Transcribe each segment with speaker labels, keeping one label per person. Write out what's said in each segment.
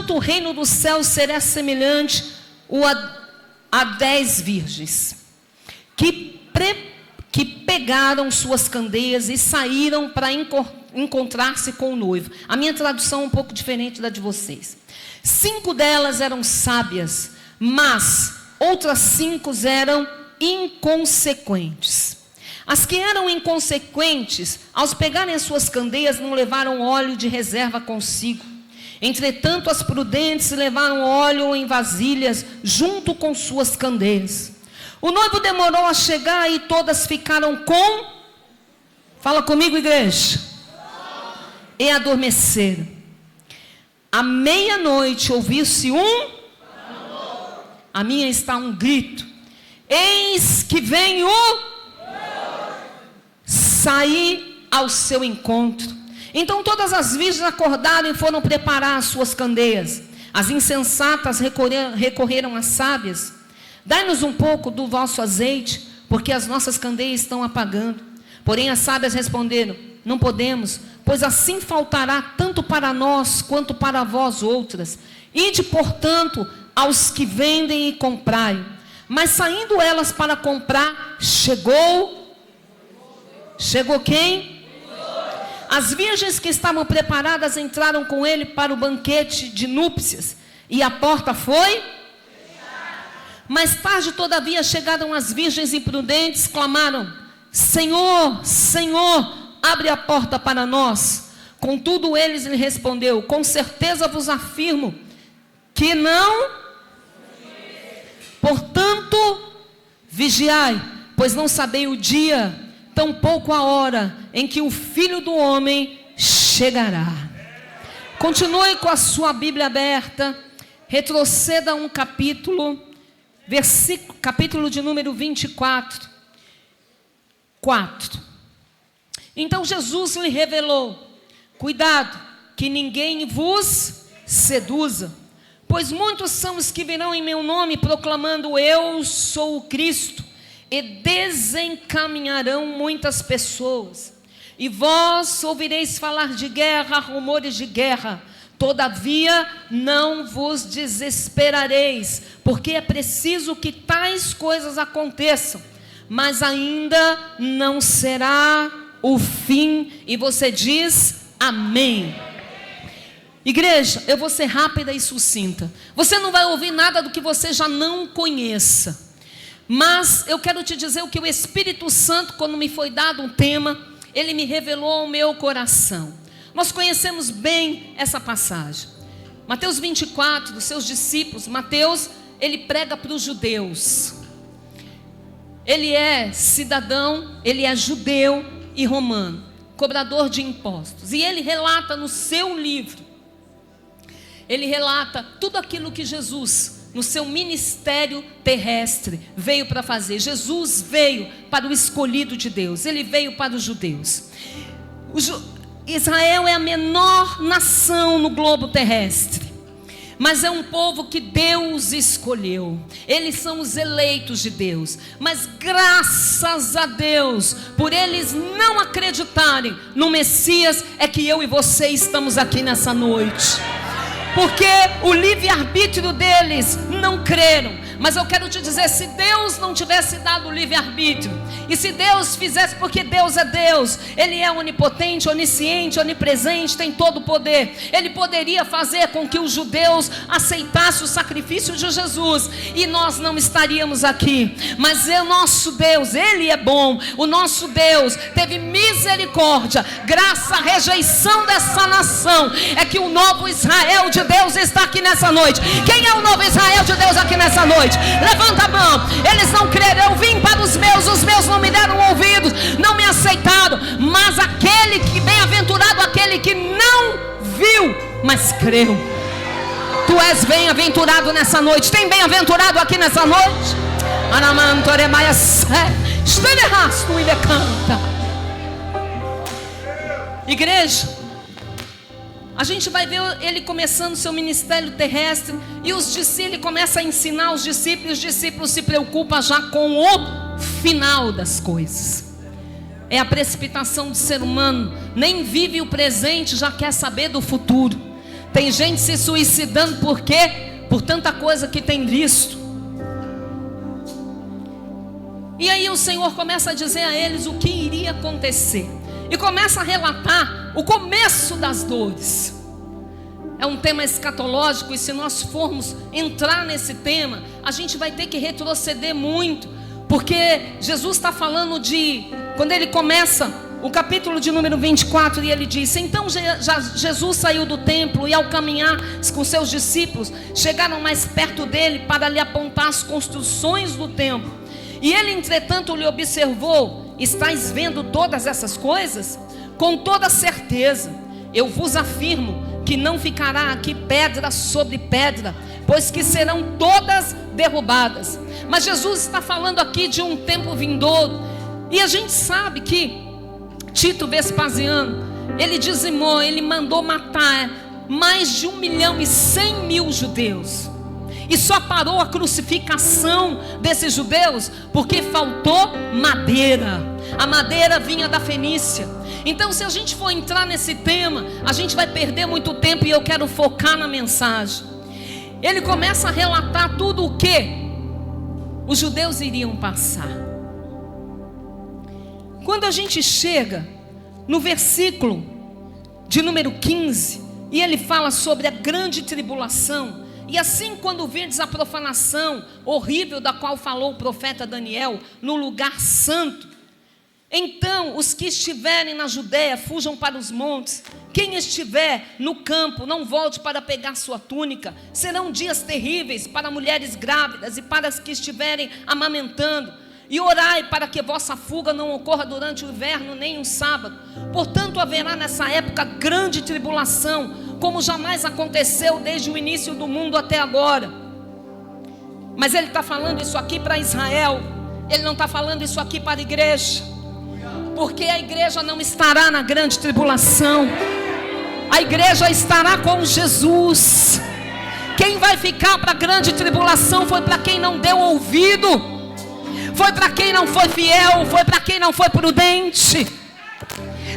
Speaker 1: Portanto, o reino dos céus será semelhante a 10 virgens que pegaram suas candeias e saíram para encontrar-se com o noivo. A minha tradução é um pouco diferente da de vocês. 5 delas eram sábias, mas outras 5 eram inconsequentes. As que eram inconsequentes, ao pegarem as suas candeias, não levaram óleo de reserva consigo. Entretanto, as prudentes levaram óleo em vasilhas, junto com suas candeias. O noivo demorou a chegar e todas ficaram com... Fala comigo, igreja. E adormeceram. À meia-noite ouviu-se a minha está um grito. Eis que vem sair ao seu encontro. Então todas as virgens acordaram e foram preparar as suas candeias. As insensatas recorreram às sábias. Dai-nos um pouco do vosso azeite, porque as nossas candeias estão apagando. Porém as sábias responderam: não podemos, pois assim faltará tanto para nós quanto para vós outras. Ide, portanto, aos que vendem e comprai. Mas saindo elas para comprar, chegou quem? As virgens que estavam preparadas entraram com ele para o banquete de núpcias, e a porta foi? Mais tarde, todavia, chegaram as virgens imprudentes, clamaram: Senhor, Senhor, abre a porta para nós. Contudo, eles lhe respondeu: com certeza vos afirmo que não. Portanto, vigiai, pois não sabei o dia, tampouco a hora em que o Filho do Homem chegará. Continue com a sua Bíblia aberta, retroceda um capítulo, capítulo de número 24, 4. Então Jesus lhe revelou: cuidado, que ninguém vos seduza, pois muitos são os que virão em meu nome, proclamando: eu sou o Cristo, e desencaminharão muitas pessoas. E vós ouvireis falar de guerra, rumores de guerra. Todavia não vos desesperareis, porque é preciso que tais coisas aconteçam, mas ainda não será o fim. E você diz amém. Igreja, eu vou ser rápida e sucinta. Você não vai ouvir nada do que você já não conheça. Mas eu quero te dizer o que o Espírito Santo, quando me foi dado um tema, ele me revelou ao meu coração. Nós conhecemos bem essa passagem. Mateus 24, dos seus discípulos. Mateus, ele prega para os judeus. Ele é cidadão, ele é judeu e romano, cobrador de impostos. E ele relata no seu livro, ele relata tudo aquilo que Jesus, no seu ministério terrestre, veio para fazer. Jesus veio para o escolhido de Deus, ele veio para os judeus. Israel é a menor nação no globo terrestre, mas é um povo que Deus escolheu. Eles são os eleitos de Deus. Mas graças a Deus, por eles não acreditarem no Messias, é que eu e você estamos aqui nessa noite. Porque o livre-arbítrio deles não creram. Mas eu quero te dizer, se Deus não tivesse dado o livre-arbítrio, e se Deus fizesse, porque Deus é Deus, Ele é onipotente, onisciente, onipresente, tem todo o poder. Ele poderia fazer com que os judeus aceitassem o sacrifício de Jesus, e nós não estaríamos aqui. Mas o nosso Deus, Ele é bom. O nosso Deus teve misericórdia. Graças à rejeição dessa nação, é que o novo Israel de Deus está aqui nessa noite. Quem é o novo Israel de Deus aqui nessa noite? Levanta a mão. Eles não creram. Eu vim para os meus não me deram ouvidos, não me aceitaram. Mas aquele que, bem-aventurado aquele que não viu, mas creu. Tu és bem-aventurado nessa noite. Tem bem-aventurado aqui nessa noite? Igreja, a gente vai ver ele começando seu ministério terrestre, e ele começa a ensinar os discípulos se preocupam já com o final das coisas. É a precipitação do ser humano, nem vive o presente, já quer saber do futuro. Tem gente se suicidando por quê? Por tanta coisa que tem visto. E aí o Senhor começa a dizer a eles o que iria acontecer. E começa a relatar o começo das dores. É um tema escatológico, e se nós formos entrar nesse tema, a gente vai ter que retroceder muito, porque Jesus está falando de, quando ele começa o capítulo de número 24, e ele diz: então Jesus saiu do templo, e ao caminhar com seus discípulos, chegaram mais perto dele para lhe apontar as construções do templo. E ele, entretanto, lhe observou: estáis vendo todas essas coisas? Com toda certeza, eu vos afirmo que não ficará aqui pedra sobre pedra, pois que serão todas derrubadas. Mas Jesus está falando aqui de um tempo vindouro, e a gente sabe que Tito Vespasiano, ele dizimou, ele mandou matar mais de 1.100.000 judeus, e só parou a crucificação desses judeus porque faltou madeira. A madeira vinha da Fenícia. Então, se a gente for entrar nesse tema, a gente vai perder muito tempo, e eu quero focar na mensagem. Ele começa a relatar tudo o que os judeus iriam passar. Quando a gente chega no versículo de número 15, e ele fala sobre a grande tribulação: e assim, quando virdes a profanação horrível da qual falou o profeta Daniel no lugar santo, então os que estiverem na Judéia fujam para os montes. Quem estiver no campo não volte para pegar sua túnica. Serão dias terríveis para mulheres grávidas e para as que estiverem amamentando. E orai para que vossa fuga não ocorra durante o inverno nem um sábado. Portanto, haverá nessa época grande tribulação, como jamais aconteceu desde o início do mundo até agora. Mas ele está falando isso aqui para Israel. Ele não está falando isso aqui para a igreja, porque a igreja não estará na grande tribulação. A igreja estará com Jesus. Quem vai ficar para a grande tribulação foi para quem não deu ouvido, foi para quem não foi fiel, foi para quem não foi prudente.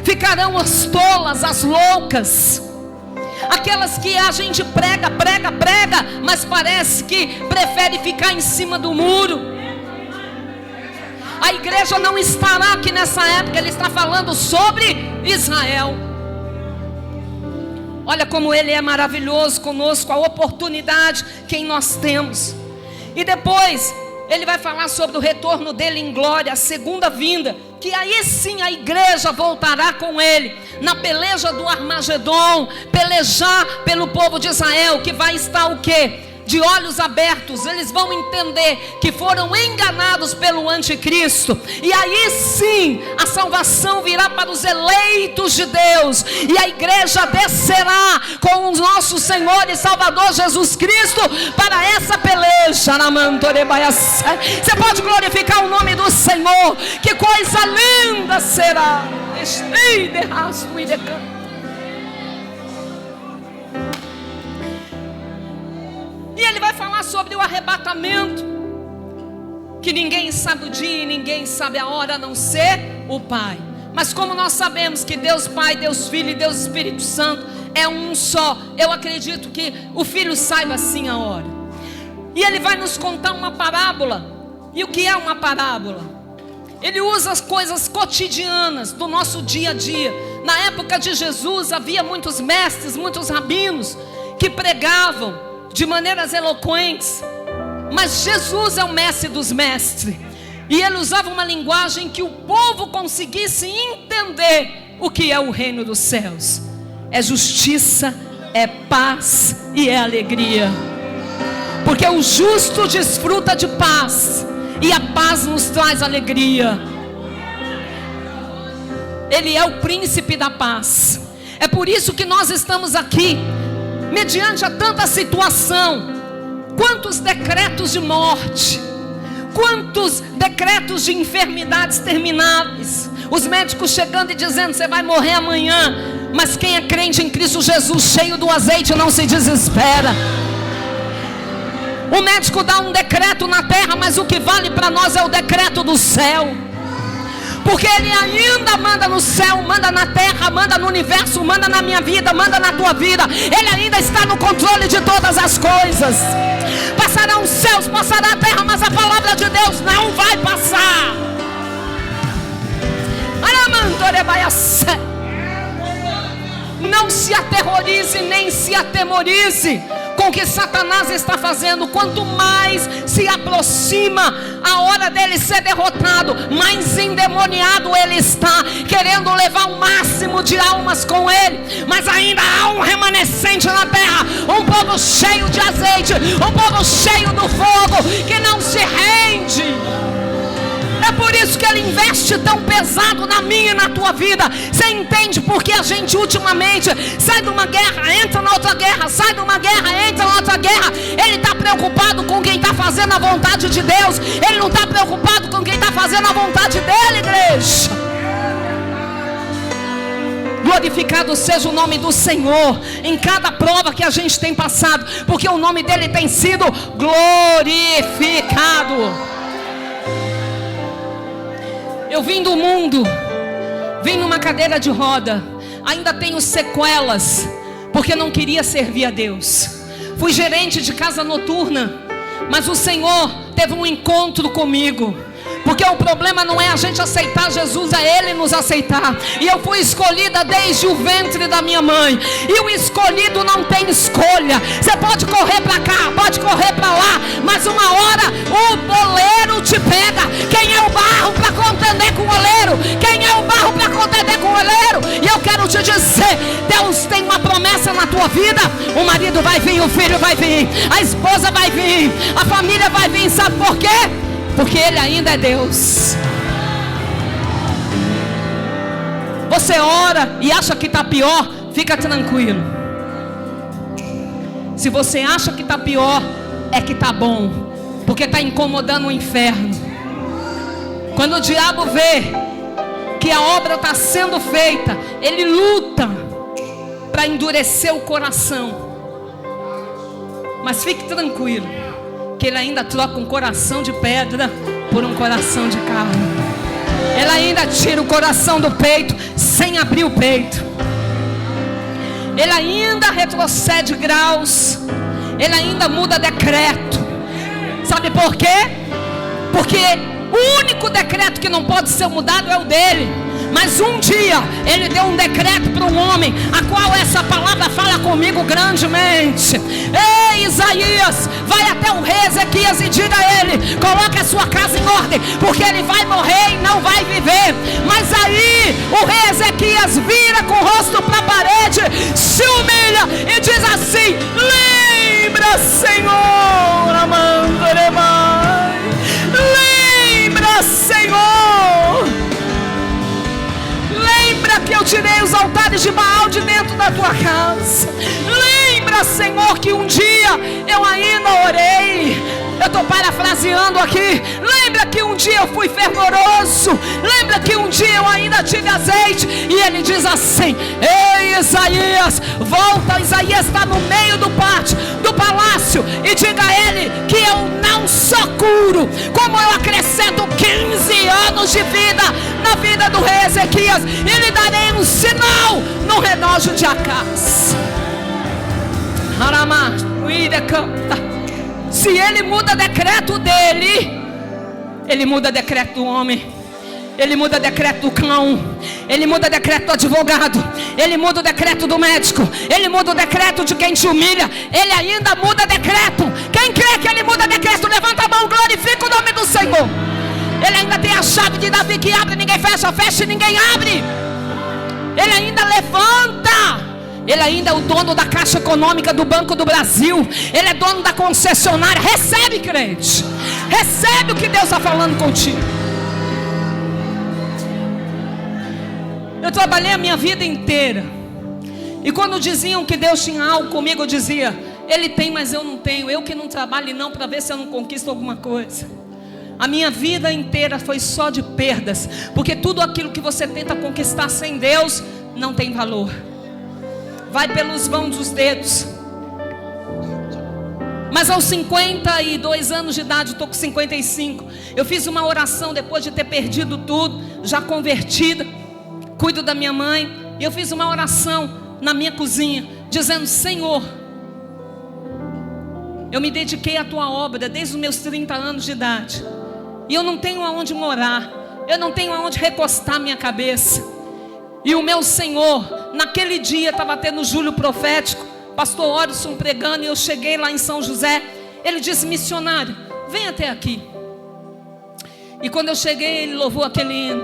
Speaker 1: Ficarão as tolas, as loucas, aquelas que a gente prega, mas parece que prefere ficar em cima do muro. A igreja não estará aqui nessa época. Ele está falando sobre Israel. Olha como ele é maravilhoso conosco, a oportunidade que nós temos. E depois ele vai falar sobre o retorno dele em glória, a segunda vinda, que aí sim a igreja voltará com ele na peleja do Armagedon, pelejar pelo povo de Israel, que vai estar o quê? De olhos abertos. Eles vão entender que foram enganados pelo anticristo, e aí sim a salvação virá para os eleitos de Deus, e a igreja descerá com o nosso Senhor e Salvador Jesus Cristo para essa peleja. Você pode glorificar o nome do Senhor? Que coisa linda será. E ele vai falar sobre o arrebatamento, que ninguém sabe o dia e ninguém sabe a hora, a não ser o Pai. Mas como nós sabemos que Deus Pai, Deus Filho e Deus Espírito Santo é um só, eu acredito que o Filho saiba sim a hora. E ele vai nos contar uma parábola. E o que é uma parábola? Ele usa as coisas cotidianas do nosso dia a dia. Na época de Jesus havia muitos mestres, muitos rabinos que pregavam de maneiras eloquentes, mas Jesus é o mestre dos mestres, e ele usava uma linguagem que o povo conseguisse entender o que é o reino dos céus. É justiça, é paz e é alegria, porque o justo desfruta de paz, e a paz nos traz alegria. Ele é o príncipe da paz. É por isso que nós estamos aqui, mediante a tanta situação. Quantos decretos de morte, quantos decretos de enfermidades termináveis, os médicos chegando e dizendo: você vai morrer amanhã. Mas quem é crente em Cristo Jesus, cheio do azeite, não se desespera. O médico dá um decreto na terra, mas o que vale para nós é o decreto do céu. porque Ele ainda manda no céu, manda na terra, manda no universo, manda na minha vida, manda na tua vida. Ele ainda está no controle de todas as coisas. Passarão os céus, passará a terra, mas a palavra de Deus não vai passar. Não se aterrorize, nem se atemorize com o que Satanás está fazendo. Quanto mais se aproxima a hora dele ser derrotado, mais endemoniado ele está, querendo levar o máximo de almas com ele. Mas ainda há um remanescente na terra, um povo cheio de azeite, um povo cheio do fogo, que não se rende. É por isso que Ele investe tão pesado na minha e na tua vida. Você entende porque a gente ultimamente sai de uma guerra, entra na outra guerra, sai de uma guerra, entra na outra guerra. Ele está preocupado com quem está fazendo a vontade de Deus. Ele não está preocupado com quem está fazendo a vontade dele, igreja. Glorificado seja o nome do Senhor em cada prova que a gente tem passado, porque o nome dele tem sido glorificado. Eu vim do mundo, vim numa cadeira de roda, ainda tenho sequelas, porque não queria servir a Deus. Fui gerente de casa noturna, mas o Senhor teve um encontro comigo. Porque o problema não é a gente aceitar Jesus, é Ele nos aceitar. E eu fui escolhida desde o ventre da minha mãe. E o escolhido não tem escolha. Você pode correr para cá, pode correr para lá, mas uma hora o boleiro te pega. Quem é o barro para contender com o oleiro? Quem é o barro para contender com o oleiro? E eu quero te dizer, Deus tem uma promessa na tua vida. O marido vai vir, o filho vai vir, a esposa vai vir, a família vai vir. Sabe por quê? Porque Ele ainda é Deus. Você ora e acha que está pior, fica tranquilo. Se você acha que está pior, é que está bom, porque está incomodando o inferno. Quando o diabo vê que a obra está sendo feita, ele luta para endurecer o coração. Mas fique tranquilo, que Ele ainda troca um coração de pedra por um coração de carne. Ele ainda tira o coração do peito sem abrir o peito. Ele ainda retrocede graus. Ele ainda muda decreto. Sabe por quê? Porque o único decreto que não pode ser mudado é o dele. Mas um dia Ele deu um decreto para um homem, a qual essa palavra fala comigo grandemente. Ei, Isaías, vai até o rei Ezequias e diga a ele: coloque a sua casa em ordem, porque ele vai morrer e não vai viver. Mas aí o rei Ezequias vira com o rosto para a parede, se humilha e diz assim: lembra, Senhor, lembra, Senhor, lembra que eu tirei os altares de Baal de dentro da tua casa. Lembra, Senhor, que um dia eu ainda orei. Eu estou parafraseando aqui. Lembra que um dia eu fui fervoroso. Lembra que um dia eu ainda tive azeite. E ele diz assim: ei, Isaías, volta. Isaías está no meio do pátio, do palácio, e diga a ele que eu não só curo, como eu acrescento 15 anos de vida na vida do rei Ezequias, e lhe darei um sinal no relógio de Acaz. Se ele muda decreto dele, ele muda decreto do homem. Ele muda decreto do cão. Ele muda decreto do advogado. Ele muda o decreto do médico. Ele muda o decreto de quem te humilha. Ele ainda muda decreto. Quem crê que ele muda decreto, levanta a mão, glorifica o nome do Senhor. Ele ainda tem a chave de Davi que abre, ninguém fecha, fecha e ninguém abre. Ele ainda levanta. Ele ainda é o dono da Caixa Econômica do Banco do Brasil. Ele é dono da concessionária. Recebe, crente. Recebe o que Deus está falando contigo. Eu trabalhei a minha vida inteira. E quando diziam que Deus tinha algo comigo, eu dizia: Ele tem, mas eu não tenho. Eu que não trabalho não, para ver se eu não conquisto alguma coisa. A minha vida inteira foi só de perdas. Porque tudo aquilo que você tenta conquistar sem Deus não tem valor. Vai pelos vãos dos dedos. Mas aos 52 anos de idade, estou com 55, eu fiz uma oração depois de ter perdido tudo, já convertida, cuido da minha mãe, e eu fiz uma oração na minha cozinha, dizendo: Senhor, eu me dediquei à tua obra desde os meus 30 anos de idade, e eu não tenho aonde morar, eu não tenho aonde recostar minha cabeça. E o meu Senhor, naquele dia estava tendo Júlio Profético, pastor Orson pregando, e eu cheguei lá em São José. Ele disse: missionário, vem até aqui. E quando eu cheguei, ele louvou aquele hino: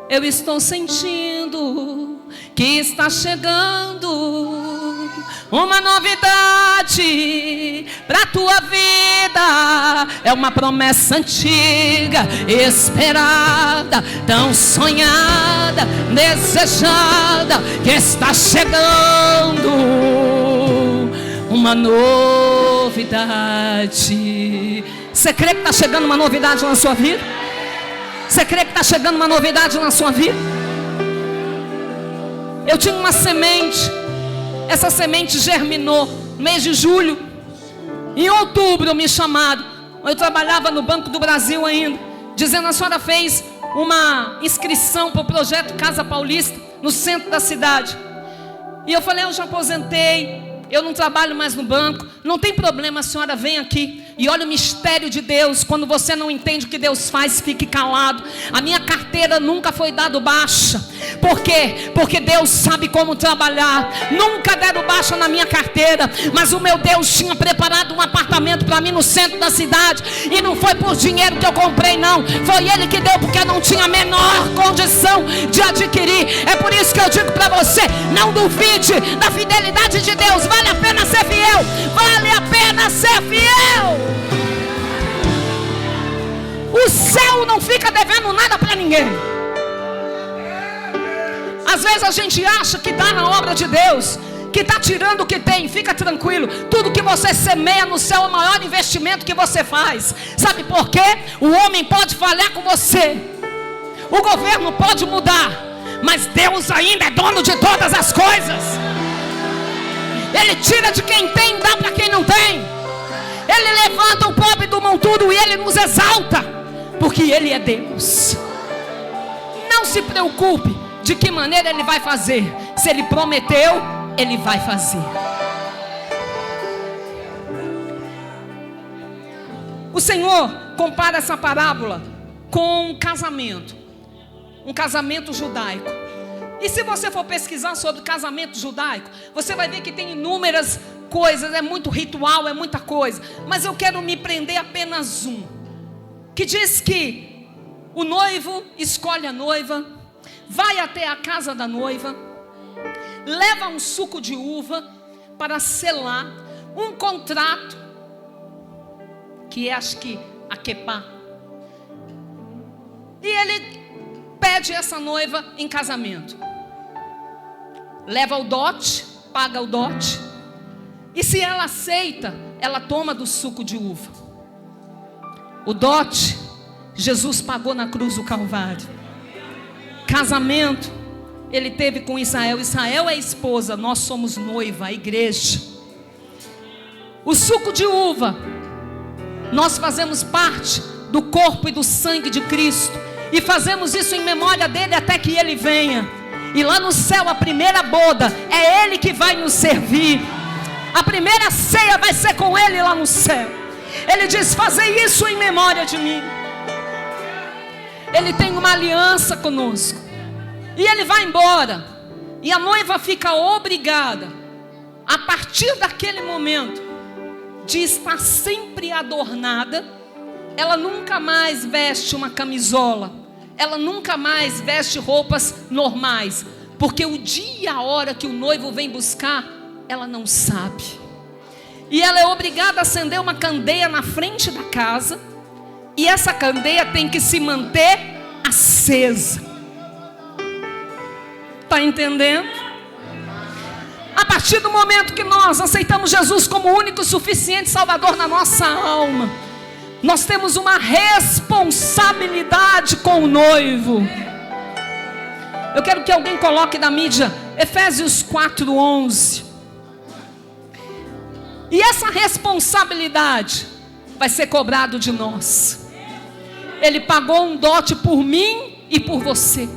Speaker 1: eu estou sentindo que está chegando uma novidade para a tua vida. É uma promessa antiga, esperada, tão sonhada, desejada, que está chegando uma novidade. Você crê que está chegando uma novidade na sua vida? Você crê que está chegando uma novidade na sua vida? Eu tinha uma semente, essa semente germinou no mês de julho. Em outubro me chamaram, eu trabalhava no Banco do Brasil ainda, dizendo: a senhora fez uma inscrição para o projeto Casa Paulista, no centro da cidade. E eu falei: eu já aposentei, eu não trabalho mais no banco. Não tem problema, a senhora vem aqui. E olha o mistério de Deus: quando você não entende o que Deus faz, fique calado. A minha carteira nunca foi dado baixa. Por quê? Porque Deus sabe como trabalhar. Nunca deram baixa na minha carteira, mas o meu Deus tinha preparado um apartamento para mim no centro da cidade. E não foi por dinheiro que eu comprei, não. Foi Ele que deu, porque eu não tinha a menor condição de adquirir. É por isso que eu digo para você: não duvide da fidelidade de Deus. Vale a pena ser fiel. Vale a pena ser fiel. O céu não fica devendo nada para ninguém. Às vezes a gente acha que está na obra de Deus, que está tirando o que tem. Fica tranquilo, tudo que você semeia no céu é o maior investimento que você faz. Sabe por quê? O homem pode falhar com você, o governo pode mudar, mas Deus ainda é dono de todas as coisas. Ele tira de quem tem e dá para quem não tem. Ele levanta o pobre do monturo e Ele nos exalta, porque Ele é Deus. Não se preocupe de que maneira Ele vai fazer. Se Ele prometeu, Ele vai fazer. O Senhor compara essa parábola com um casamento judaico. E se você for pesquisar sobre casamento judaico, você vai ver que tem inúmeras coisas, é muito ritual, é muita coisa. Mas eu quero me prender apenas um, que diz que o noivo escolhe a noiva, vai até a casa da noiva, leva um suco de uva para selar um contrato, que é, acho que, a quepá. E ele pede essa noiva em casamento. Leva o dote, paga o dote. E se ela aceita, ela toma do suco de uva. O dote, Jesus pagou na cruz do Calvário. Casamento, Ele teve com Israel. Israel é esposa, nós somos noiva, a igreja. O suco de uva, nós fazemos parte do corpo e do sangue de Cristo, e fazemos isso em memória dele até que Ele venha. E lá no céu, a primeira boda é Ele que vai nos servir. A primeira ceia vai ser com Ele lá no céu. Ele diz: fazei isso em memória de mim. Ele tem uma aliança conosco. E Ele vai embora, e a noiva fica obrigada, a partir daquele momento, de estar sempre adornada. Ela nunca mais veste uma camisola, ela nunca mais veste roupas normais, porque o dia e a hora que o noivo vem buscar, ela não sabe. E ela é obrigada a acender uma candeia na frente da casa, e essa candeia tem que se manter acesa. Está entendendo? A partir do momento que nós aceitamos Jesus como o único e suficiente Salvador na nossa alma, nós temos uma responsabilidade com o noivo. Eu quero que alguém coloque na mídia Efésios 4:11. E essa responsabilidade vai ser cobrado de nós. Ele pagou um dote por mim e por você.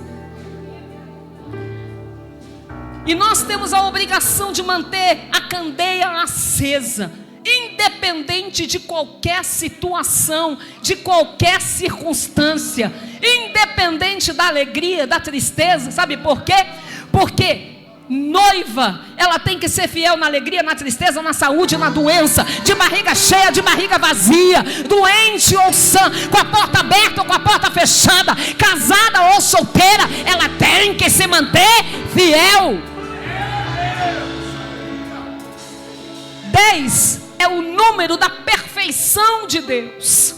Speaker 1: E nós temos a obrigação de manter a candeia acesa, independente de qualquer situação, de qualquer circunstância, independente da alegria, da tristeza. Sabe por quê? Porque noiva, ela tem que ser fiel na alegria, na tristeza, na saúde, na doença, de barriga cheia, de barriga vazia, doente ou sã, com a porta aberta ou com a porta fechada, casada ou solteira, ela tem que se manter fiel. 10 é o número da perfeição de Deus.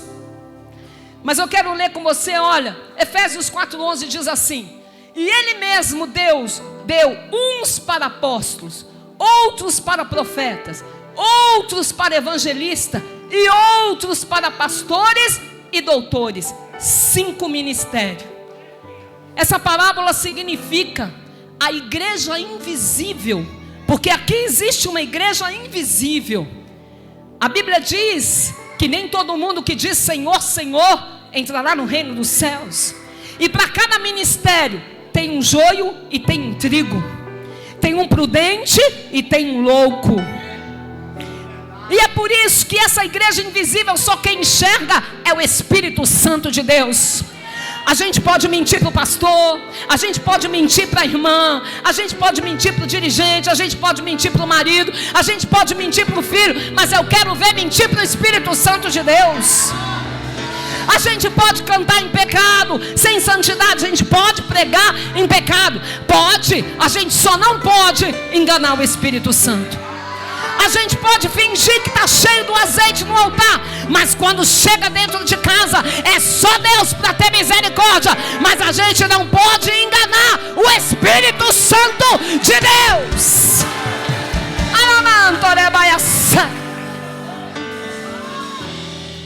Speaker 1: Mas eu quero ler com você, olha, Efésios 4:11 diz assim: e Ele mesmo, Deus, deu uns para apóstolos, outros para profetas, outros para evangelistas e outros para pastores e doutores. 5 ministérios. Essa parábola significa a igreja invisível, porque aqui existe uma igreja invisível. A Bíblia diz que nem todo mundo que diz Senhor, Senhor entrará no reino dos céus. E para cada ministério tem um joio e tem um trigo, tem um prudente e tem um louco. E é por isso que essa igreja invisível, só quem enxerga é o Espírito Santo de Deus. A gente pode mentir para o pastor, a gente pode mentir para a irmã, a gente pode mentir para o dirigente, a gente pode mentir para o marido, a gente pode mentir para o filho, mas eu quero ver mentir para o Espírito Santo de Deus. A gente pode cantar em pecado, sem santidade, a gente pode pregar em pecado, pode, a gente só não pode enganar o Espírito Santo. A gente pode fingir que está cheio do azeite no altar, mas quando chega dentro de casa, é só Deus para ter misericórdia. Mas a gente não pode enganar o Espírito Santo de Deus.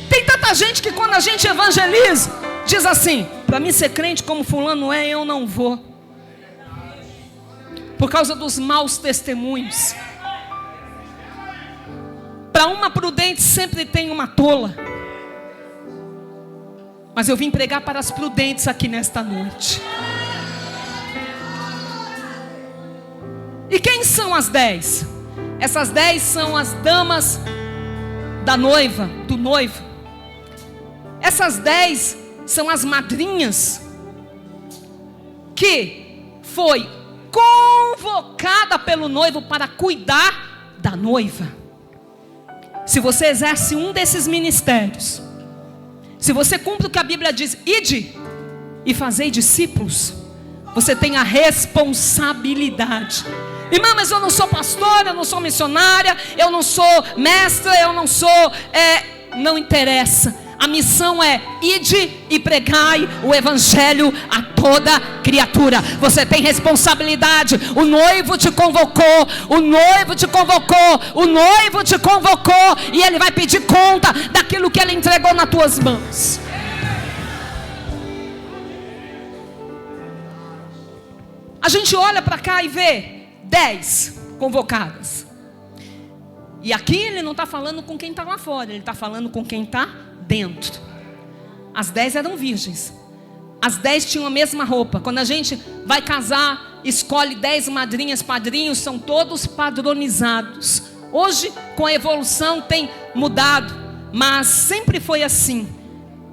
Speaker 1: Tem tanta gente que quando a gente evangeliza, diz assim: para mim ser crente como fulano é, eu não vou, por causa dos maus testemunhos. Para uma prudente sempre tem uma tola. Mas eu vim pregar para as prudentes aqui nesta noite. E quem são as 10? Essas 10 são as damas da noiva, do noivo. Essas 10 são as madrinhas que foi convocada pelo noivo para cuidar da noiva. Se você exerce um desses ministérios, se você cumpre o que a Bíblia diz, ide e fazei discípulos, você tem a responsabilidade. Irmã, mas eu não sou pastora, eu não sou missionária, eu não sou mestra, eu não sou... não interessa. A missão é: ide e pregai o evangelho a toda criatura. Você tem responsabilidade. O noivo te convocou, o noivo te convocou, o noivo te convocou, e ele vai pedir conta daquilo que ele entregou nas tuas mãos. A gente olha para cá e vê 10 convocadas. E aqui ele não está falando com quem está lá fora, ele está falando com quem está dentro. As 10 eram virgens. As 10 tinham a mesma roupa. Quando a gente vai casar, escolhe 10 madrinhas, padrinhos, são todos padronizados. Hoje, com a evolução, tem mudado, mas sempre foi assim.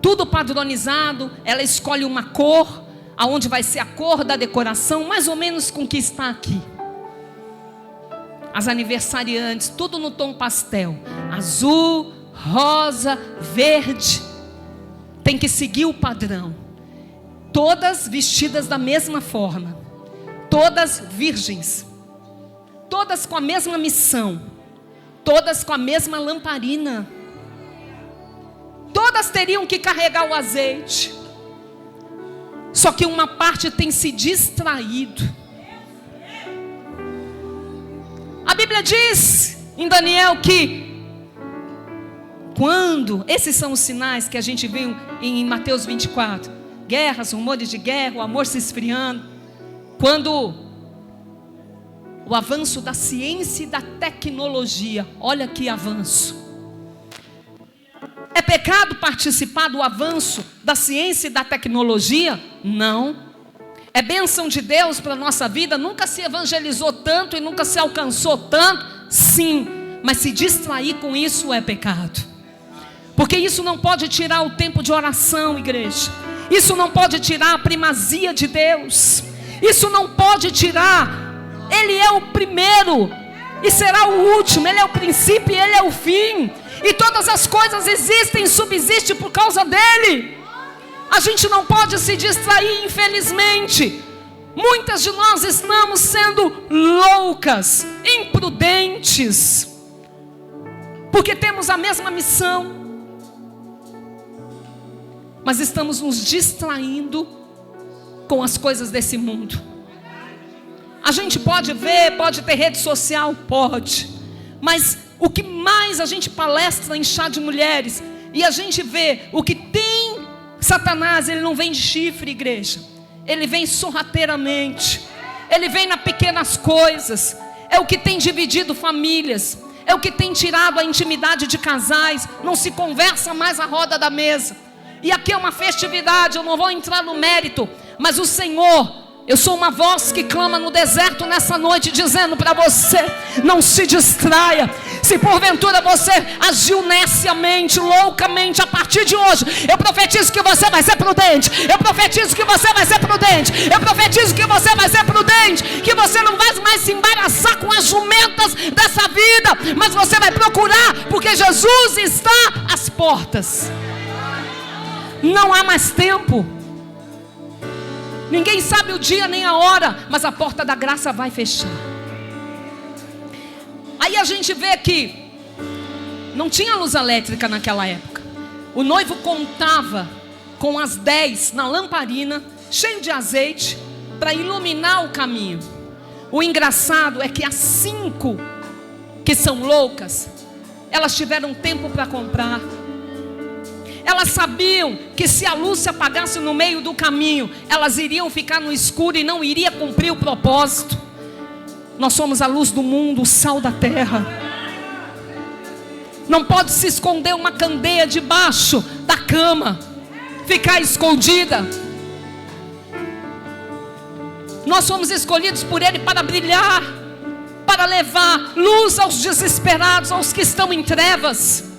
Speaker 1: Tudo padronizado. Ela escolhe uma cor, aonde vai ser a cor da decoração, mais ou menos com o que está aqui. As aniversariantes, tudo no tom pastel, azul, rosa, verde. Tem que seguir o padrão. Todas vestidas da mesma forma, todas virgens, todas com a mesma missão, todas com a mesma lamparina, todas teriam que carregar o azeite. Só que uma parte tem se distraído. A Bíblia diz em Daniel que quando, esses são os sinais que a gente viu em Mateus 24, guerras, rumores de guerra, o amor se esfriando. Quando o avanço da ciência e da tecnologia. Olha que avanço. É pecado participar do avanço da ciência e da tecnologia? Não. É bênção de Deus para a nossa vida? Nunca se evangelizou tanto e nunca se alcançou tanto? Sim, mas se distrair com isso é pecado. Porque isso não pode tirar o tempo de oração, igreja. Isso não pode tirar a primazia de Deus. Isso não pode tirar. Ele é o primeiro e será o último. Ele é o princípio e Ele é o fim. E todas as coisas existem e subsistem por causa dEle. A gente não pode se distrair, infelizmente. Muitas de nós estamos sendo loucas, imprudentes, porque temos a mesma missão, mas estamos nos distraindo com as coisas desse mundo. A gente pode ver, pode ter rede social, pode, mas o que mais a gente palestra em chá de mulheres, e a gente vê o que tem Satanás, ele não vem de chifre, igreja. Ele vem sorrateiramente. Ele vem nas pequenas coisas. É o que tem dividido famílias. É o que tem tirado a intimidade de casais. Não se conversa mais à roda da mesa. E aqui é uma festividade, eu não vou entrar no mérito, mas o Senhor... Eu sou uma voz que clama no deserto nessa noite, dizendo para você: não se distraia. Se porventura você agiu neciamente, loucamente, a partir de hoje, eu profetizo que você vai ser prudente. Eu profetizo que você vai ser prudente. Eu profetizo que você vai ser prudente. Que você não vai mais se embaraçar com as jumentas dessa vida, mas você vai procurar, porque Jesus está às portas. Não há mais tempo. Ninguém sabe o dia nem a hora, mas a porta da graça vai fechar. Aí a gente vê que não tinha luz elétrica naquela época. O noivo contava com as 10 na lamparina, cheio de azeite, para iluminar o caminho. O engraçado é que as 5 que são loucas, elas tiveram tempo para comprar. Elas sabiam que se a luz se apagasse no meio do caminho, elas iriam ficar no escuro e não iria cumprir o propósito. Nós somos a luz do mundo, o sal da terra. Não pode se esconder uma candeia debaixo da cama, ficar escondida. Nós somos escolhidos por Ele para brilhar, para levar luz aos desesperados, aos que estão em trevas.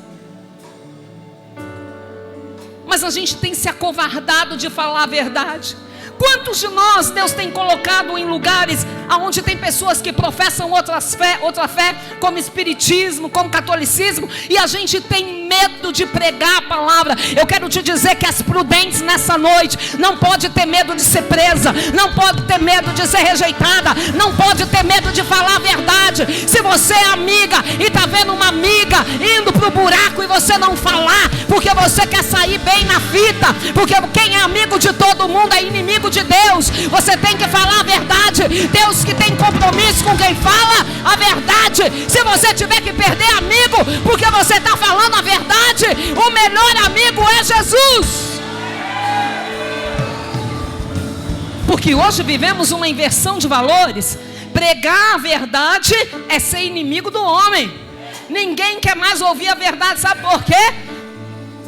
Speaker 1: Mas a gente tem se acovardado de falar a verdade. Quantos de nós Deus tem colocado em lugares onde tem pessoas que professam outra fé, como espiritismo, como catolicismo, e a gente tem medo de pregar a palavra? Eu quero te dizer que as prudentes nessa noite não pode ter medo de ser presa, não pode ter medo de ser rejeitada, não pode ter medo de falar a verdade. Se você é amiga e está vendo uma amiga indo para o buraco e você não falar, porque você quer sair bem na fita, porque quem é amigo de todo mundo é inimigo de Deus. Você tem que falar a verdade. Deus que tem compromisso com quem fala a verdade. Se você tiver que perder amigo porque você está falando a verdade, o melhor amigo é Jesus. Porque hoje vivemos uma inversão de valores. Pregar a verdade é ser inimigo do homem. Ninguém quer mais ouvir a verdade. Sabe por quê?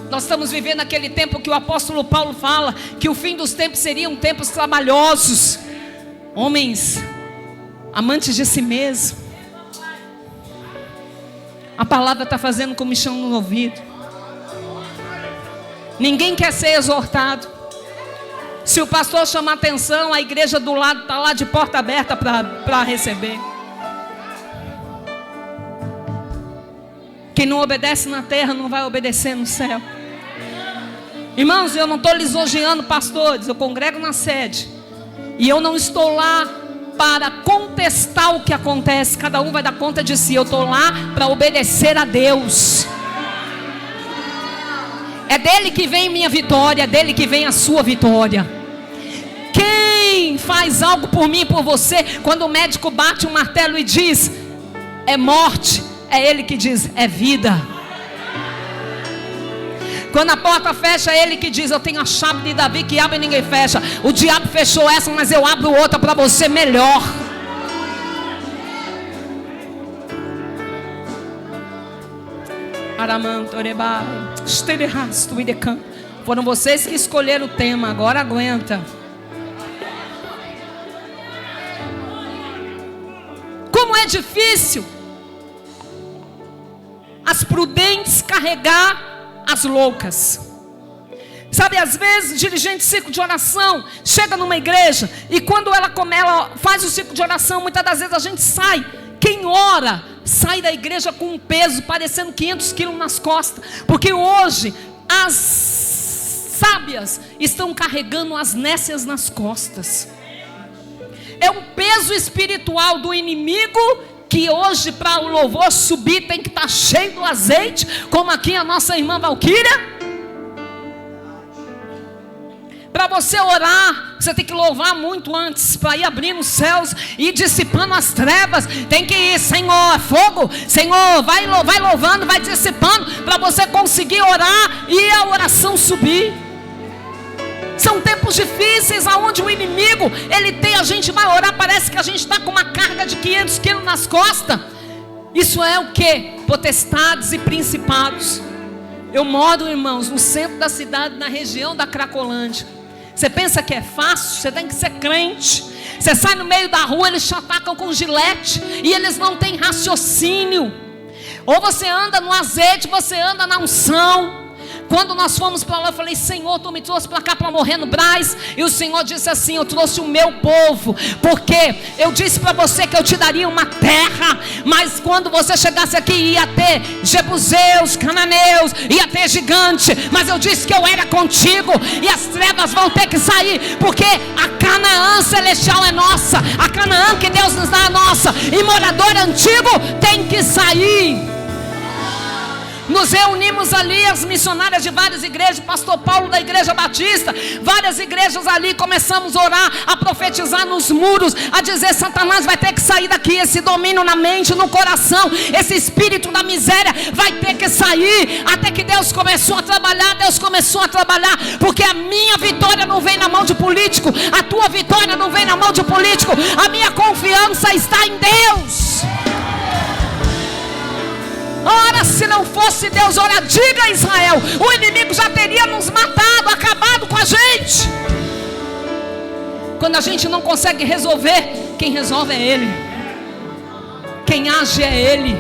Speaker 1: Nós estamos vivendo aquele tempo que o apóstolo Paulo fala que o fim dos tempos seriam tempos trabalhosos. Homens amantes de si mesmo. A palavra está fazendo comichão no ouvido. Ninguém quer ser exortado. Se o pastor chamar atenção, a igreja do lado está lá de porta aberta para receber. Quem não obedece na terra não vai obedecer no céu. Irmãos, eu não estou lisonjeando pastores, eu congrego na sede. E eu não estou lá para contestar o que acontece. Cada um vai dar conta de si. Eu estou lá para obedecer a Deus. É dele que vem minha vitória, é dele que vem a sua vitória. Quem faz algo por mim e por você, quando o médico bate um martelo e diz é morte, é ele que diz é vida. Quando a porta fecha, é ele que diz eu tenho a chave de Davi que abre e ninguém fecha. O diabo fechou essa, mas eu abro outra para você melhor. Aramantorebai, Stererasto e Decan. Foram vocês que escolheram o tema, agora aguenta. Como é difícil as prudentes carregar as loucas. Sabe, às vezes, dirigente de ciclo de oração chega numa igreja e quando ela faz o ciclo de oração, muitas das vezes a gente sai. Quem ora sai da igreja com um peso parecendo 500 quilos nas costas, porque hoje as sábias estão carregando as nécias nas costas. É um peso espiritual do inimigo que hoje, para o louvor subir, tem que estar cheio do azeite, como aqui a nossa irmã Valquíria. Para você orar, você tem que louvar muito antes, para ir abrindo os céus e dissipando as trevas. Tem que ir, Senhor, é fogo, Senhor, vai louvando, vai dissipando, para você conseguir orar e a oração subir. São tempos difíceis, aonde o inimigo, a gente vai orar, parece que a gente está com uma carga de 500 quilos nas costas. Isso é o que? Potestades e principados. Eu moro, irmãos, no centro da cidade, na região da Cracolândia. Você pensa que é fácil? Você tem que ser crente. Você sai no meio da rua, eles te atacam com gilete e eles não têm raciocínio. Ou você anda no azeite, você anda na unção. Quando nós fomos para lá, eu falei: Senhor, tu me trouxe para cá para morrer no Brás. E o Senhor disse assim: eu trouxe o meu povo, porque eu disse para você que eu te daria uma terra, mas quando você chegasse aqui ia ter jebuseus, cananeus, ia ter gigante, mas eu disse que eu era contigo, e as trevas vão ter que sair, porque a Canaã celestial é nossa, a Canaã que Deus nos dá é nossa, e morador antigo tem que sair. Nos reunimos ali, as missionárias de várias igrejas, o pastor Paulo da igreja batista, várias igrejas ali, começamos a orar, a profetizar nos muros, a dizer: Satanás vai ter que sair daqui, esse domínio na mente, no coração, esse espírito da miséria vai ter que sair, até que Deus começou a trabalhar, porque a minha vitória não vem na mão de político, a tua vitória não vem na mão de político, a minha confiança está em Deus. Ora, se não fosse Deus, ora, diga a Israel, o inimigo já teria nos matado, acabado com a gente. Quando a gente não consegue resolver, quem resolve é Ele, quem age é Ele.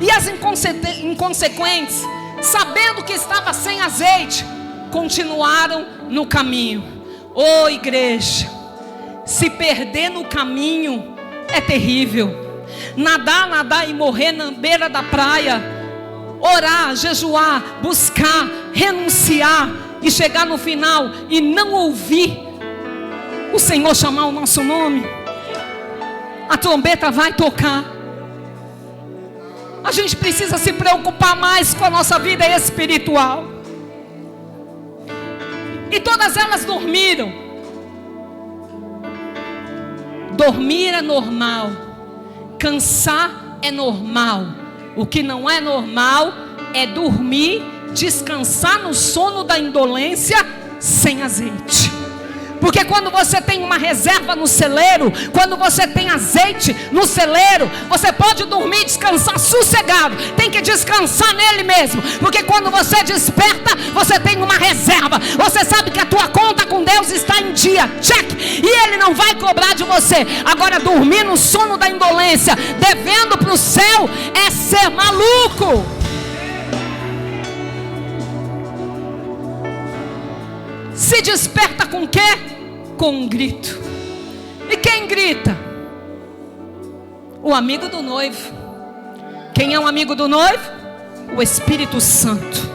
Speaker 1: E as inconsequentes, sabendo que estava sem azeite, continuaram no caminho. Ô igreja, se perder no caminho é terrível. Nadar e morrer na beira da praia, orar, jejuar, buscar, renunciar e chegar no final e não ouvir o Senhor chamar o nosso nome. A trombeta vai tocar. A gente precisa se preocupar mais com a nossa vida espiritual. E todas elas dormiram. Dormir é normal, cansar é normal. O que não é normal é dormir, descansar no sono da indolência sem azeite. Porque quando você tem uma reserva no celeiro, quando você tem azeite no celeiro, você pode dormir e descansar sossegado. Tem que descansar nele mesmo, porque quando você desperta, você tem uma reserva. Você sabe que a tua conta com Deus está em dia, check, e Ele não vai cobrar de você. Agora, dormir no sono da indolência, devendo para o céu, é ser maluco. Se desperta com o quê? Com um grito. E quem grita? O amigo do noivo. Quem é o amigo do noivo? O Espírito Santo.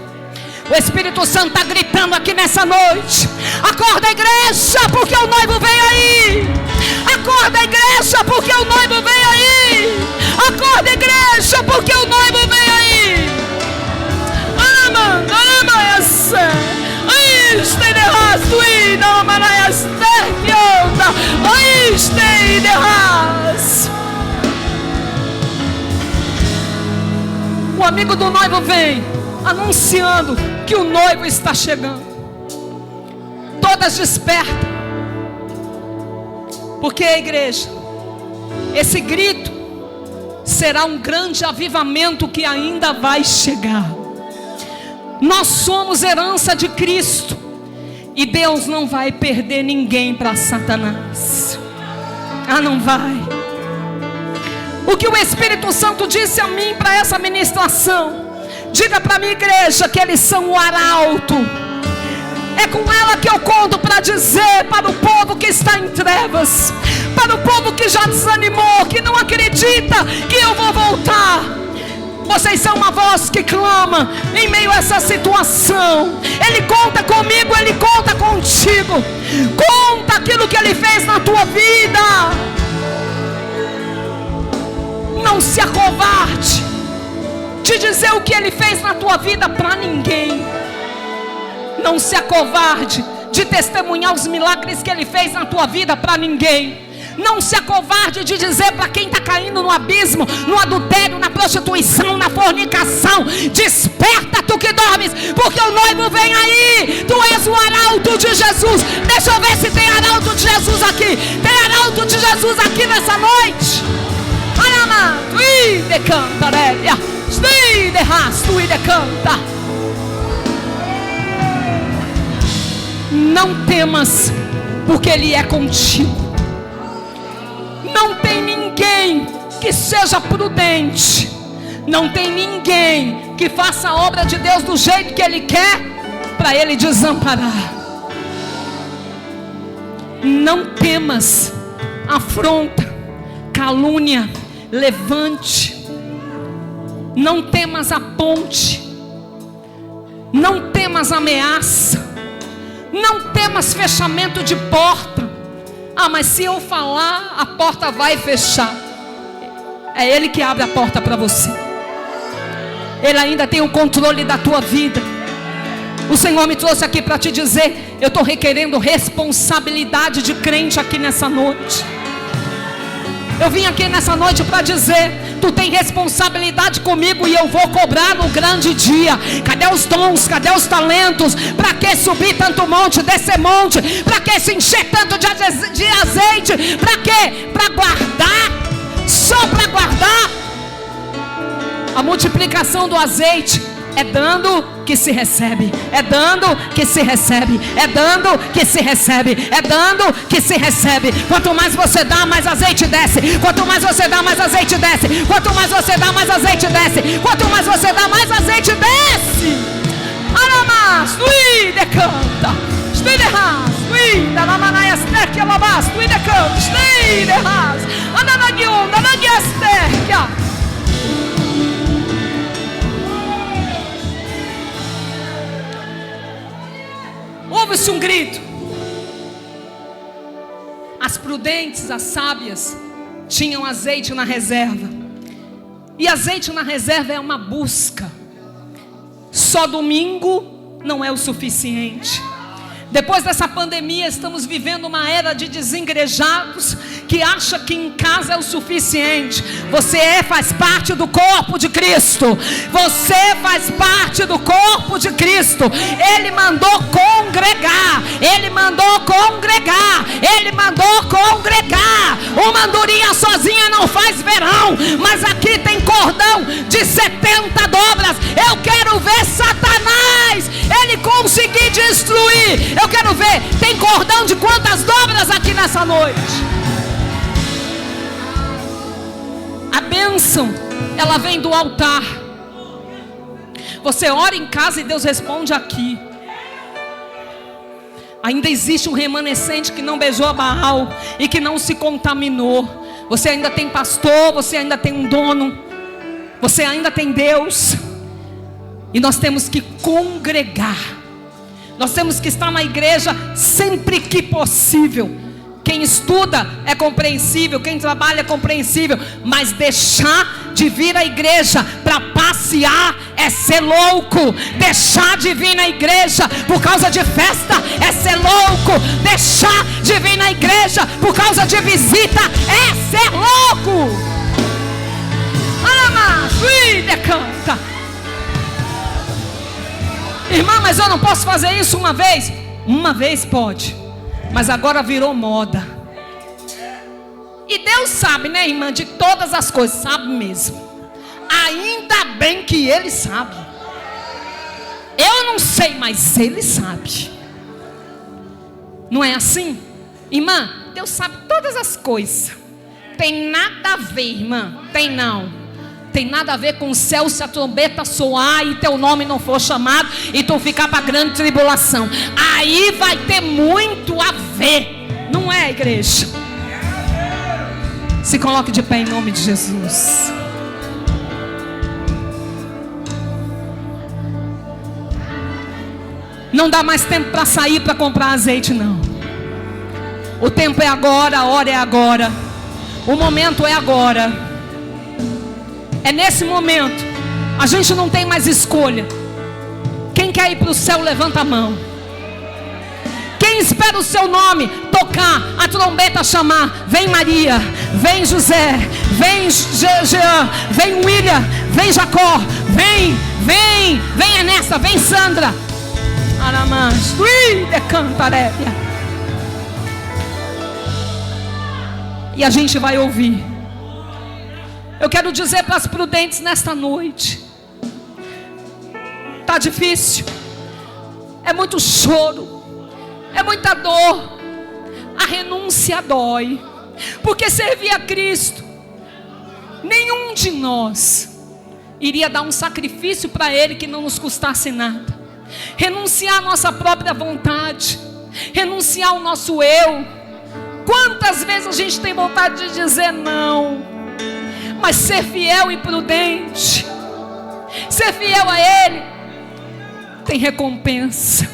Speaker 1: O Espírito Santo está gritando aqui nessa noite: acorda, igreja, porque o noivo vem aí. Acorda, igreja, porque o noivo vem aí. Acorda, igreja, porque o noivo vem aí. Ama essa. O amigo do noivo vem anunciando que o noivo está chegando. Todas despertam. Porque, igreja, esse grito será um grande avivamento que ainda vai chegar. Nós somos herança de Cristo, e Deus não vai perder ninguém para Satanás. Não vai. O que o Espírito Santo disse a mim para essa ministração: diga para a minha igreja que eles são o arauto. É com ela que eu conto para dizer para o povo que está em trevas, para o povo que já desanimou, que não acredita que eu vou voltar. Vocês são uma voz que clama em meio a essa situação. Ele conta comigo, Ele conta contigo. Conta aquilo que Ele fez na tua vida. Não se acovarde de dizer o que Ele fez na tua vida para ninguém. Não se acovarde de testemunhar os milagres que Ele fez na tua vida para ninguém. Não se acovarde de dizer para quem está caindo no abismo, no adultério, na prostituição, na fornicação: desperta tu que dormes, porque o noivo vem aí. Tu és o arauto de Jesus. Deixa eu ver se tem arauto de Jesus aqui. Tem arauto de Jesus aqui nessa noite. Não temas, porque Ele é contigo. Não tem ninguém que seja prudente. Não tem ninguém que faça a obra de Deus do jeito que Ele quer, para Ele desamparar. Não temas afronta, calúnia, levante. Não temas a ponte. Não temas ameaça. Não temas fechamento de porta. Mas se eu falar, a porta vai fechar. É Ele que abre a porta para você. Ele ainda tem o controle da tua vida. O Senhor me trouxe aqui para te dizer: eu estou requerendo responsabilidade de crente aqui nessa noite. Eu vim aqui nessa noite para dizer: tu tem responsabilidade comigo e eu vou cobrar no grande dia. Cadê os dons? Cadê os talentos? Para que subir tanto monte, descer monte? Para que se encher tanto de azeite? Para quê? Para guardar? Só para guardar? A multiplicação do azeite é dando que se recebe. É dando que se recebe. É dando que se recebe. É dando que se recebe. Quanto mais você dá, mais azeite desce. Quanto mais você dá, mais azeite desce. Quanto mais você dá, mais azeite desce. Quanto mais você dá, mais azeite desce. Alamas, ui, decanta. Stui de ras, ui, da lamanaia sterkia labas, ui decanta, stui de ras. Ananagion, ananagia sterkia. Ouve-se um grito. As prudentes, as sábias, tinham azeite na reserva. E azeite na reserva é uma busca. Só domingo não é o suficiente. Depois dessa pandemia, estamos vivendo uma era de desengrejados que acha que em casa é o suficiente. Você faz parte do corpo de Cristo. Você faz parte do corpo de Cristo. Ele mandou congregar. Ele mandou congregar. Ele mandou congregar. Uma andorinha sozinha não faz verão. Mas aqui tem cordão de 70 dobras. Eu quero ver Satanás ele conseguir destruir. Eu quero ver, tem cordão de quantas dobras aqui nessa noite? A bênção, ela vem do altar. Você ora em casa e Deus responde aqui. Ainda existe um remanescente que não beijou a Baal e que não se contaminou. Você ainda tem pastor, você ainda tem um dono, você ainda tem Deus. E nós temos que congregar. Nós temos que estar na igreja sempre que possível. Quem estuda é compreensível, quem trabalha é compreensível, mas deixar de vir à igreja para passear é ser louco. Deixar de vir na igreja por causa de festa é ser louco. Deixar de vir na igreja por causa de visita é ser louco. Ama, decanta. Irmã, mas eu não posso fazer isso uma vez. Uma vez pode, mas agora virou moda. E Deus sabe, né, irmã, de todas as coisas, sabe mesmo. Ainda bem que Ele sabe. Eu não sei, mas Ele sabe. Não é assim? Irmã, Deus sabe todas as coisas. Tem nada a ver, irmã. Tem não. Tem nada a ver com o céu se a trombeta soar e teu nome não for chamado e tu ficar para a grande tribulação. Aí vai ter muito a ver. Não é, igreja? Se coloque de pé em nome de Jesus. Não dá mais tempo para sair para comprar azeite, não. O tempo é agora, a hora é agora. O momento é agora. É nesse momento. A gente não tem mais escolha. Quem quer ir para o céu, levanta a mão. Quem espera o seu nome tocar, a trombeta chamar, vem Maria, vem José, vem Jean, vem William, vem Jacó, vem Ernesto, vem Sandra. Aramãs, decantaréia. E a gente vai ouvir. Eu quero dizer para as prudentes nesta noite: está difícil, é muito choro, é muita dor, a renúncia dói, porque servir a Cristo, nenhum de nós iria dar um sacrifício para Ele que não nos custasse nada. Renunciar à nossa própria vontade, renunciar ao nosso eu. Quantas vezes a gente tem vontade de dizer não, mas ser fiel e prudente, ser fiel a Ele, tem recompensa.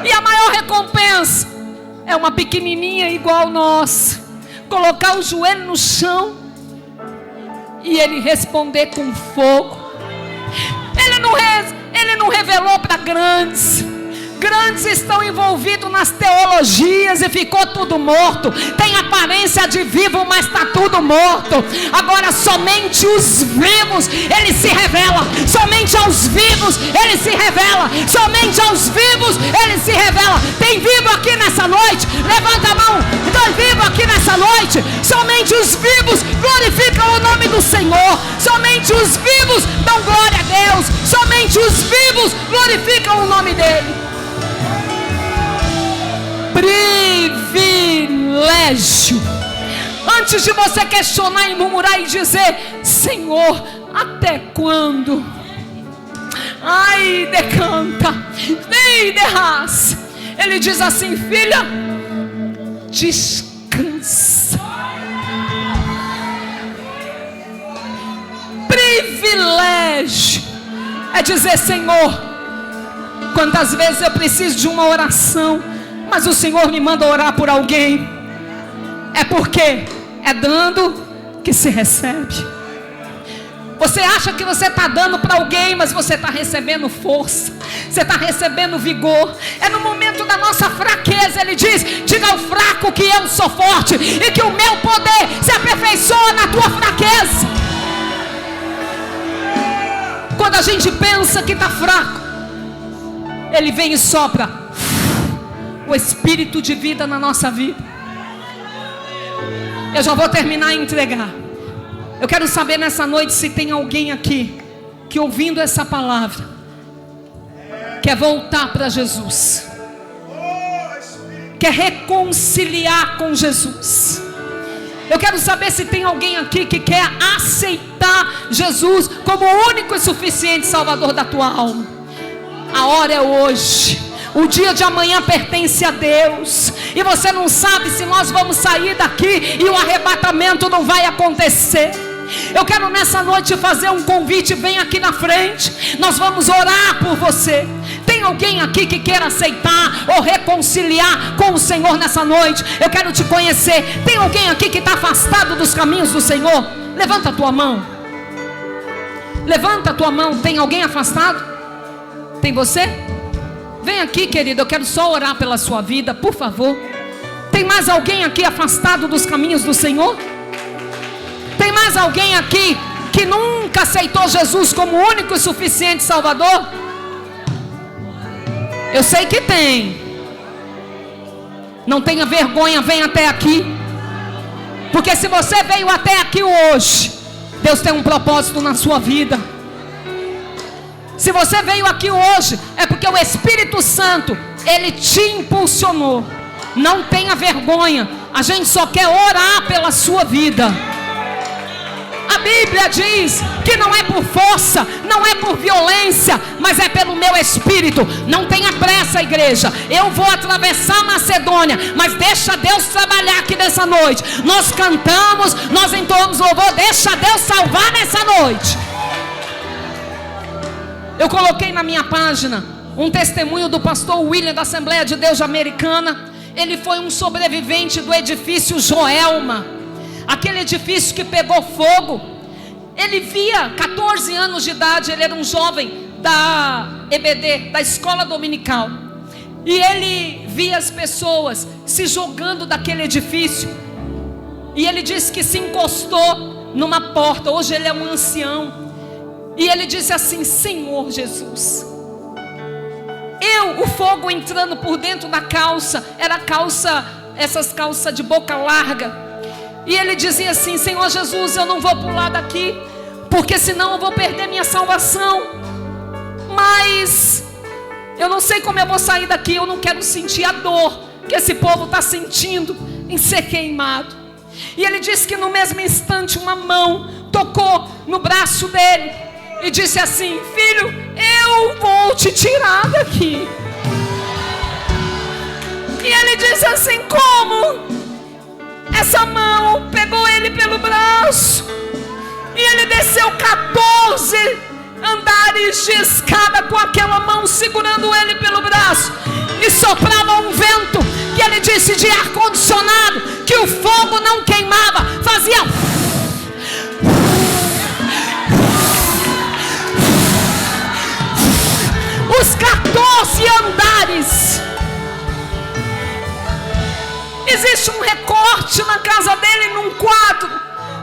Speaker 1: E a maior recompensa é uma pequenininha igual nós, colocar o joelho no chão e Ele responder com fogo. Ele não revelou para grandes. Grandes estão envolvidos nas teologias e ficou tudo morto. Tem aparência de vivo, mas está tudo morto. Agora somente os vivos Ele se revela. Somente aos vivos Ele se revela. Somente aos vivos Ele se revela. Tem vivo aqui nessa noite? Levanta a mão. Tem vivo aqui nessa noite? Somente os vivos glorificam o nome do Senhor. Somente os vivos dão glória a Deus. Somente os vivos glorificam o nome dEle. Privilégio. Antes de você questionar e murmurar e dizer: Senhor, até quando? Ai, decanta, nem derraça. Ele diz assim: filha, descansa. Privilégio é dizer: Senhor, quantas vezes eu preciso de uma oração, mas o Senhor me manda orar por alguém. É porque é dando que se recebe. Você acha que você está dando para alguém, mas você está recebendo força, você está recebendo vigor. É no momento da nossa fraqueza. Ele diz: diga ao fraco que eu sou forte e que o meu poder se aperfeiçoa na tua fraqueza. Quando a gente pensa que está fraco, Ele vem e sopra o espírito de vida na nossa vida. Eu já vou terminar e entregar. Eu quero saber nessa noite se tem alguém aqui que, ouvindo essa palavra, quer voltar para Jesus, quer reconciliar com Jesus. Eu quero saber se tem alguém aqui que quer aceitar Jesus como o único e suficiente Salvador da tua alma. A hora é hoje. O dia de amanhã pertence a Deus. E você não sabe se nós vamos sair daqui e o arrebatamento não vai acontecer. Eu quero nessa noite fazer um convite. Vem aqui na frente. Nós vamos orar por você. Tem alguém aqui que queira aceitar ou reconciliar com o Senhor nessa noite? Eu quero te conhecer. Tem alguém aqui que está afastado dos caminhos do Senhor? Levanta a tua mão. Levanta a tua mão. Tem alguém afastado? Tem você? Vem aqui, querido, eu quero só orar pela sua vida, por favor. Tem mais alguém aqui afastado dos caminhos do Senhor? Tem mais alguém aqui que nunca aceitou Jesus como o único e suficiente Salvador? Eu sei que tem. Não tenha vergonha, vem até aqui. Porque se você veio até aqui hoje, Deus tem um propósito na sua vida. Se você veio aqui hoje, é porque o Espírito Santo, Ele te impulsionou. Não tenha vergonha. A gente só quer orar pela sua vida. A Bíblia diz que não é por força, não é por violência, mas é pelo meu Espírito. Não tenha pressa, igreja. Eu vou atravessar a Macedônia, mas deixa Deus trabalhar aqui nessa noite. Nós cantamos, nós entoamos louvor. Deixa Deus salvar nessa noite. Eu coloquei na minha página um testemunho do pastor William da Assembleia de Deus Americana. Ele foi um sobrevivente do edifício Joelma, aquele edifício que pegou fogo. Ele via 14 anos de idade, ele era um jovem da EBD, da escola dominical, e ele via as pessoas se jogando daquele edifício, e ele disse que se encostou numa porta. Hoje ele é um ancião, e ele disse assim: Senhor Jesus, o fogo entrando por dentro da calça, era calça, essas calças de boca larga, e ele dizia assim: Senhor Jesus, eu não vou pular daqui, porque senão eu vou perder minha salvação, mas eu não sei como eu vou sair daqui. Eu não quero sentir a dor que esse povo está sentindo em ser queimado. E ele disse que no mesmo instante uma mão tocou no braço dele e disse assim: filho, eu vou te tirar daqui. E ele disse assim: como? Essa mão pegou ele pelo braço, e ele desceu 14 andares de escada com aquela mão segurando ele pelo braço, e soprava um vento, que ele disse de ar-condicionado, que o fogo não queimava, fazia... os 14 andares. Existe um recorte na casa dele, num quadro: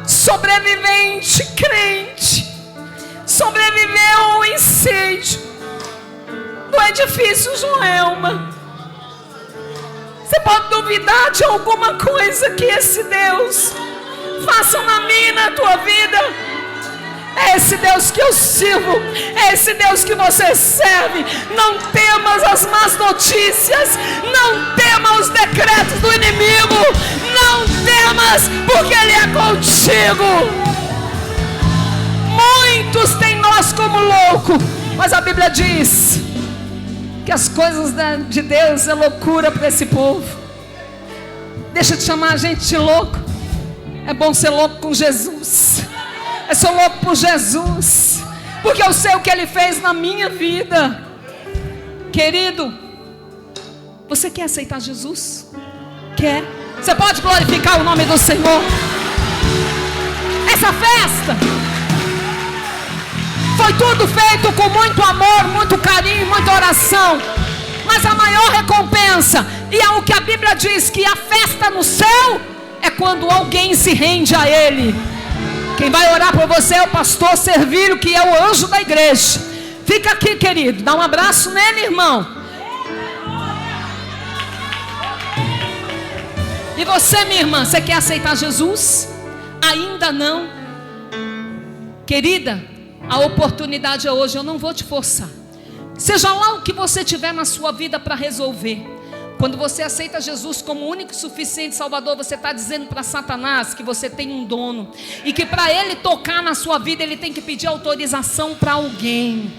Speaker 1: sobrevivente crente, sobreviveu ao incêndio do edifício Joelma. Você pode duvidar de alguma coisa que esse Deus faça na minha e na tua vida? É esse Deus que eu sirvo, é esse Deus que você serve. Não temas as más notícias, não temas os decretos do inimigo, não temas, porque Ele é contigo. Muitos têm nós como louco, mas a Bíblia diz que as coisas de Deus é loucura para esse povo. Deixa eu te chamar a gente de louco. É bom ser louco com Jesus. Eu sou louco por Jesus, porque eu sei o que Ele fez na minha vida. Querido, você quer aceitar Jesus? Quer? Você pode glorificar o nome do Senhor? Essa festa foi tudo feito com muito amor, muito carinho, muita oração. Mas a maior recompensa, e é o que a Bíblia diz, que a festa no céu é quando alguém se rende a Ele. Quem vai orar por você é o pastor Servílio, que é o anjo da igreja. Fica aqui, querido, dá um abraço nele, irmão. E você, minha irmã, você quer aceitar Jesus? Ainda não? Querida, a oportunidade é hoje. Eu não vou te forçar. Seja lá o que você tiver na sua vida para resolver. Quando você aceita Jesus como único e suficiente Salvador, você está dizendo para Satanás que você tem um dono, e que para ele tocar na sua vida, ele tem que pedir autorização para alguém.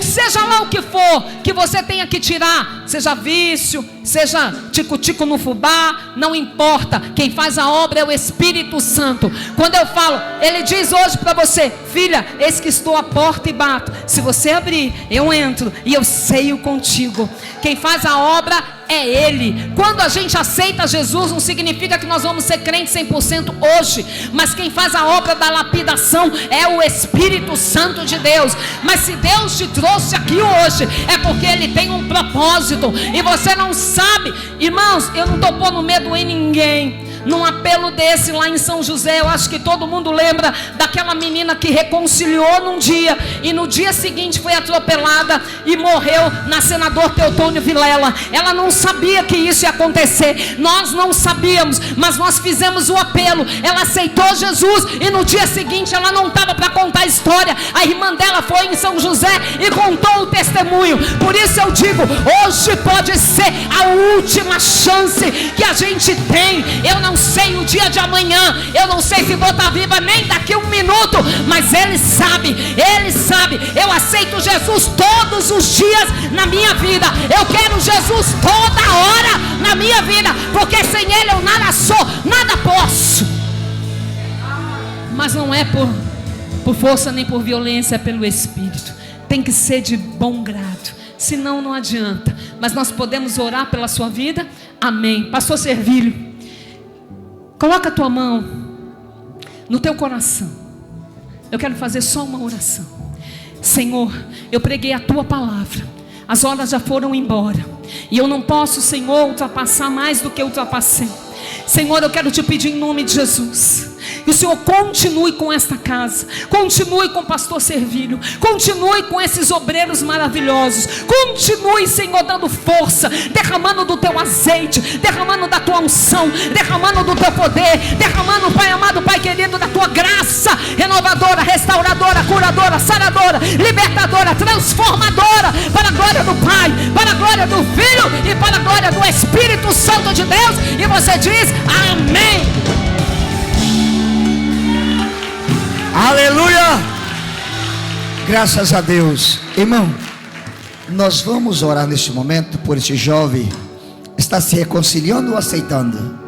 Speaker 1: Seja lá o que for que você tenha que tirar, seja vício, seja tico-tico no fubá, não importa. Quem faz a obra é o Espírito Santo. Quando eu falo, Ele diz hoje para você: filha, eis que estou à porta e bato. Se você abrir, eu entro e eu ceio contigo. Quem faz a obra é Ele. Quando a gente aceita Jesus, não significa que nós vamos ser crentes 100% hoje, mas quem faz a obra da lapidação é o Espírito Santo de Deus. Mas se Deus te trouxe aqui hoje, é porque Ele tem um propósito, e você não sabe. Irmãos, eu não estou pondo medo em ninguém, num apelo desse lá em São José. Eu acho que todo mundo lembra daquela menina que reconciliou num dia e no dia seguinte foi atropelada e morreu na Senador Teotônio Vilela. Ela não sabia que isso ia acontecer, nós não sabíamos, mas nós fizemos o apelo. Ela aceitou Jesus e no dia seguinte ela não estava para contar a história. A irmã dela foi em São José e contou o testemunho. Por isso eu digo, hoje pode ser a última chance que a gente tem. Eu não sei o dia de amanhã, eu não sei se vou estar viva nem daqui a um minuto, mas Ele sabe, Ele sabe. Eu aceito Jesus todos os dias na minha vida, eu quero Jesus toda hora na minha vida, porque sem Ele eu nada sou, nada posso. Mas não é por força nem por violência, é pelo Espírito. Tem que ser de bom grado, senão não adianta. Mas nós podemos orar pela sua vida. Amém. Pastor Servílio, coloca a tua mão no teu coração. Eu quero fazer só uma oração. Senhor, eu preguei a tua palavra, as horas já foram embora e eu não posso, Senhor, ultrapassar mais do que eu ultrapassei. Senhor, eu quero te pedir em nome de Jesus, que o Senhor continue com esta casa, continue com o pastor Servílio, continue com esses obreiros maravilhosos, continue, Senhor, dando força, derramando do teu azeite, derramando da tua unção, derramando do teu poder, derramando, Pai amado, Pai querido, da tua graça renovadora, restauradora, curadora, saradora, libertadora, transformadora, para a glória do Pai, para a glória do Filho e para a glória do Espírito Santo de Deus. E você diz amém.
Speaker 2: Aleluia! Graças a Deus. Irmão, nós vamos orar neste momento por esse jovem. Está se reconciliando ou aceitando?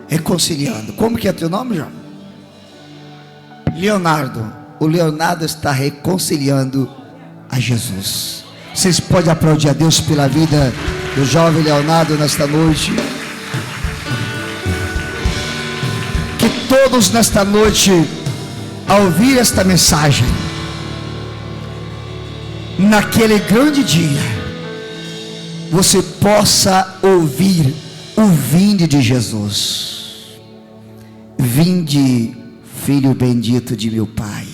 Speaker 2: Reconciliando. Como que é teu nome, João? Leonardo. O Leonardo está reconciliando a Jesus. Vocês podem aplaudir a Deus pela vida do jovem Leonardo nesta noite. Que todos nesta noite, ao ouvir esta mensagem, naquele grande dia, você possa ouvir o vinde de Jesus. Vinde, filho bendito de meu Pai,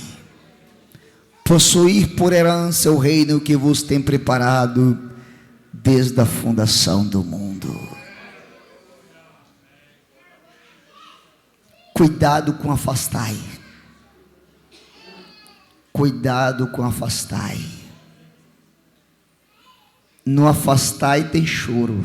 Speaker 2: possuir por herança o reino que vos tem preparado desde a fundação do mundo. Cuidado com afastai. Cuidado com afastai. No afastai tem choro.